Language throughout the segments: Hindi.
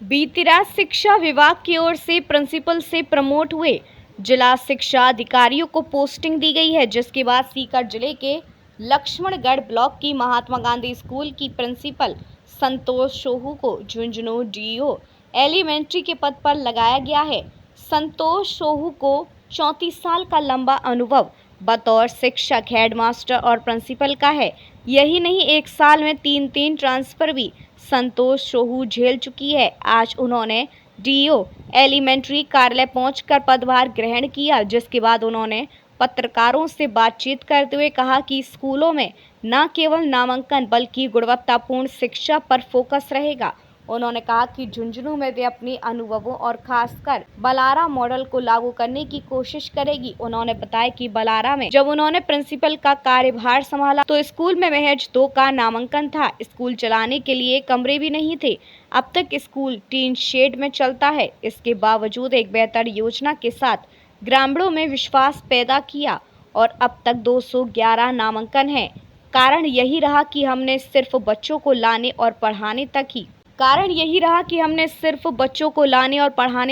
बीती रात शिक्षा विभाग की ओर से प्रिंसिपल से प्रमोट हुए जिला शिक्षा अधिकारियों को पोस्टिंग दी गई है, जिसके बाद सीकर जिले के लक्ष्मणगढ़ ब्लॉक की महात्मा गांधी स्कूल की प्रिंसिपल संतोष सोहू को झुंझुनू डीईओ एलिमेंट्री के पद पर लगाया गया है। संतोष सोहू को 34 साल का लंबा अनुभव बतौर शिक्षक, हेडमास्टर और प्रिंसिपल का है। यही नहीं, एक साल में तीन ट्रांसफर भी संतोष सोहू झेल चुकी है। आज उन्होंने डीईओ एलिमेंट्री कार्यालय पहुंचकर पदभार ग्रहण किया, जिसके बाद उन्होंने पत्रकारों से बातचीत करते हुए कहा कि स्कूलों में न केवल नामांकन बल्कि गुणवत्तापूर्ण शिक्षा पर फोकस रहेगा। उन्होंने कहा कि झुंझुनू में वे अपने अनुभवों और खासकर बलारा मॉडल को लागू करने की कोशिश करेगी। उन्होंने बताया कि बलारा में जब उन्होंने प्रिंसिपल का कार्यभार संभाला तो स्कूल में महज 2 का नामांकन था। स्कूल चलाने के लिए कमरे भी नहीं थे। अब तक स्कूल टीन शेड में चलता है। इसके बावजूद एक बेहतर योजना के साथ ग्रामीणों में विश्वास पैदा किया और अब तक 211 नामांकन है। कारण यही रहा कि हमने सिर्फ बच्चों को लाने और पढ़ाने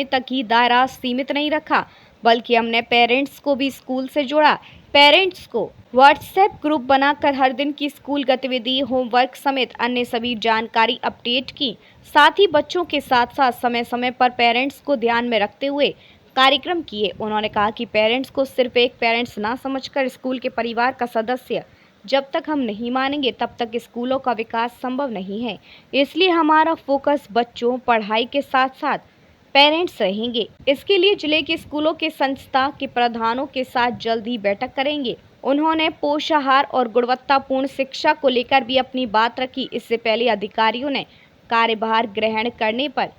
तक ही दायरा सीमित नहीं रखा, बल्कि हमने पेरेंट्स को भी स्कूल से जोड़ा। पेरेंट्स को व्हाट्सएप ग्रुप बनाकर हर दिन की स्कूल गतिविधि, होमवर्क समेत अन्य सभी जानकारी अपडेट की। साथ ही बच्चों के साथ साथ समय समय पर पेरेंट्स को ध्यान में रखते हुए कार्यक्रम किए। उन्होंने कहा कि पेरेंट्स को सिर्फ एक पेरेंट्स ना समझकर स्कूल के परिवार का सदस्य जब तक हम नहीं मानेंगे तब तक स्कूलों का विकास संभव नहीं है। इसलिए हमारा फोकस बच्चों, पढ़ाई के साथ साथ पेरेंट्स रहेंगे। इसके लिए जिले के स्कूलों के संस्था के प्रधानों के साथ जल्द ही बैठक करेंगे। उन्होंने पोषाहार और गुणवत्तापूर्ण शिक्षा को लेकर भी अपनी बात रखी। इससे पहले अधिकारियों ने कार्यभार ग्रहण करने पर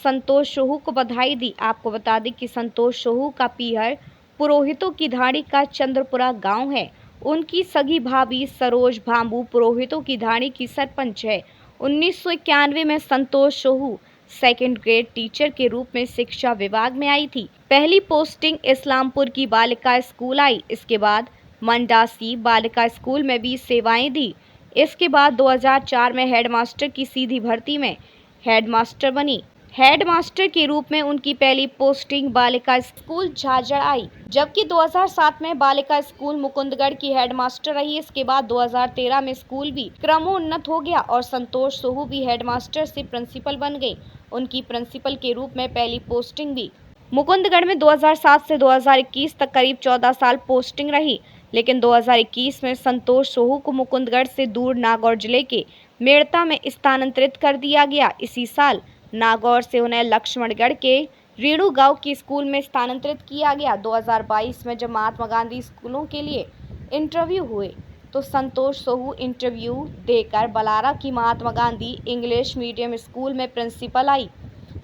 संतोष सोहू को बधाई दी। आपको बता दें कि संतोष सोहू का पीहर पुरोहितों की धाड़ी का चंद्रपुरा गांव है। उनकी सगी भाभी सरोज भांबू पुरोहितों की धाड़ी की सरपंच है। 1991 में संतोष सोहू सेकंड ग्रेड टीचर के रूप में शिक्षा विभाग में आई थी। पहली पोस्टिंग इस्लामपुर की बालिका स्कूल आई। इसके बाद मंडासी बालिका स्कूल में भी सेवाएं दी। इसके बाद 2004 में हेडमास्टर की सीधी भर्ती में हेडमास्टर बनी। हेडमास्टर के रूप में उनकी पहली पोस्टिंग बालिका स्कूल झाझड़ आई, जबकि 2007 में बालिका स्कूल मुकुंदगढ़ की हेडमास्टर रही। इसके बाद 2013 में स्कूल भी क्रमोन्नत हो गया और संतोष सोहू भी हेडमास्टर से प्रिंसिपल बन गई। उनकी प्रिंसिपल के रूप में पहली पोस्टिंग भी मुकुंदगढ़ में 2007 से 2021 तक करीब 14 साल पोस्टिंग रही, लेकिन 2021 में संतोष सोहू को मुकुंदगढ़ से दूर नागौर जिले के मेड़ता में स्थानांतरित कर दिया गया। इसी साल नागौर से उन्हें लक्ष्मणगढ़ के रेणु गांव की स्कूल में स्थानांतरित किया गया। 2022 में जब महात्मा गांधी स्कूलों के लिए इंटरव्यू हुए तो संतोष सोहू इंटरव्यू देकर बलारा की Mahatma Gandhi English medium school में प्रिंसिपल आई।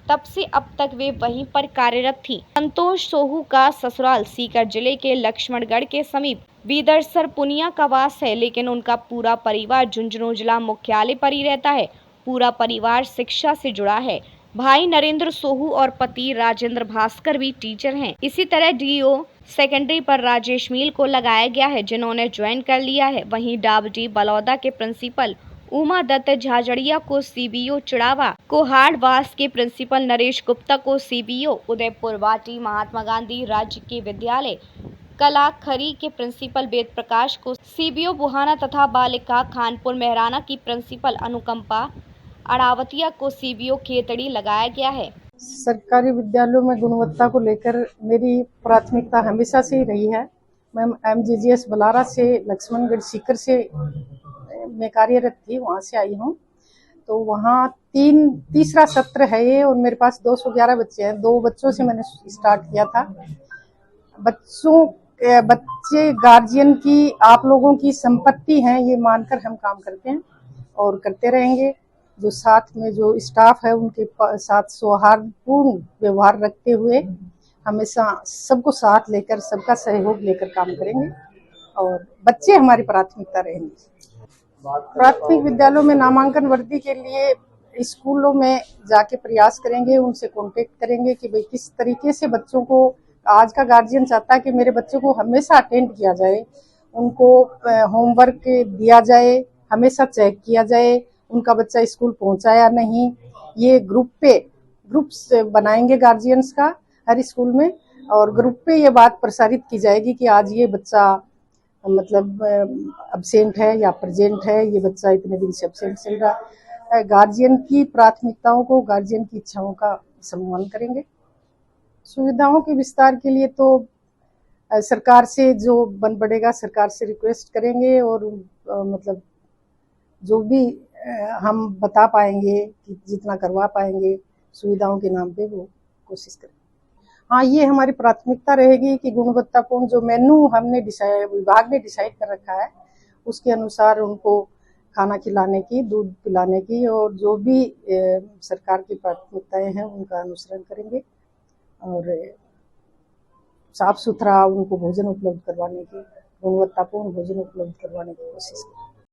तब से अब तक वे वहीं पर कार्यरत थी। संतोष सोहू का ससुराल सीकर जिले के लक्ष्मणगढ़ के समीप बीदरसर पुनिया का वास है, लेकिन उनका पूरा परिवार झुंझुनू जिला मुख्यालय पर ही रहता है। पूरा परिवार शिक्षा से जुड़ा है। भाई नरेंद्र सोहू और पति राजेंद्र भास्कर भी टीचर हैं। इसी तरह डीईओ सेकेंडरी पर राजेश मील को लगाया गया है, जिन्होंने ज्वाइन कर लिया है। वहीं डाबडी बलौदा के प्रिंसिपल उमा दत्त झाझड़िया को सीबीओ, चिड़ावा को हार्डवास के प्रिंसिपल नरेश गुप्ता को सीबीओ, उदयपुर वाटी महात्मा गांधी राज्य के विद्यालय कलाखरी के प्रिंसिपल वेद प्रकाश को सीबीओ बुहाना तथा बालिका खानपुर मेहराना की प्रिंसिपल अनुकंपा अड़ावतिया को सीबीओ खेतड़ी लगाया गया है। सरकारी विद्यालयों में गुणवत्ता को लेकर मेरी प्राथमिकता हमेशा से ही रही है। मैं एमजीजीएस बलारा से लक्ष्मणगढ़ सीकर से मैं कार्यरत थी, वहाँ से आई हूँ। तो वहाँ तीसरा सत्र है ये और मेरे पास 211 बच्चे हैं। 2 बच्चों से मैंने स्टार्ट किया था। बच्चे गार्जियन की, आप लोगों की संपत्ति हैं, ये मानकर हम काम करते हैं और करते रहेंगे। जो साथ में जो स्टाफ है उनके साथ सौहार्दपूर्ण व्यवहार रखते हुए हमेशा सबको साथ लेकर, सबका सहयोग लेकर काम करेंगे और बच्चे हमारी प्राथमिकता रहेंगे। प्राथमिक विद्यालयों में नामांकन वृद्धि के लिए स्कूलों में जाके प्रयास करेंगे, उनसे कांटेक्ट करेंगे कि भाई किस तरीके से बच्चों को, आज का गार्जियन चाहता है कि मेरे बच्चों को हमेशा अटेंड किया जाए, उनको होमवर्क दिया जाए, हमेशा चेक किया जाए उनका बच्चा स्कूल पहुंचा या नहीं। ये ग्रुप पे ग्रुप्स बनाएंगे गार्जियंस का हर स्कूल में, और ग्रुप पे ये बात प्रसारित की जाएगी कि आज ये बच्चा मतलब अब्सेंट है या प्रेजेंट है, ये बच्चा इतने दिन से अब्सेंट चल रहा है। गार्जियन की प्राथमिकताओं को, गार्जियन की इच्छाओं का सम्मान करेंगे। सुविधाओं के विस्तार के लिए तो सरकार से जो बन पड़ेगा, सरकार से रिक्वेस्ट करेंगे, और मतलब जो भी हम बता पाएंगे कि जितना करवा पाएंगे सुविधाओं के नाम पे, वो कोशिश करेंगे। हाँ, ये हमारी प्राथमिकता रहेगी कि गुणवत्तापूर्ण जो मेनू हमने विभाग ने डिसाइड कर रखा है, उसके अनुसार उनको खाना खिलाने की, दूध पिलाने की, और जो भी सरकार की प्राथमिकताएं हैं उनका अनुसरण करेंगे, और साफ सुथरा उनको भोजन उपलब्ध करवाने की, गुणवत्तापूर्ण भोजन उपलब्ध करवाने की कोशिश करेंगे।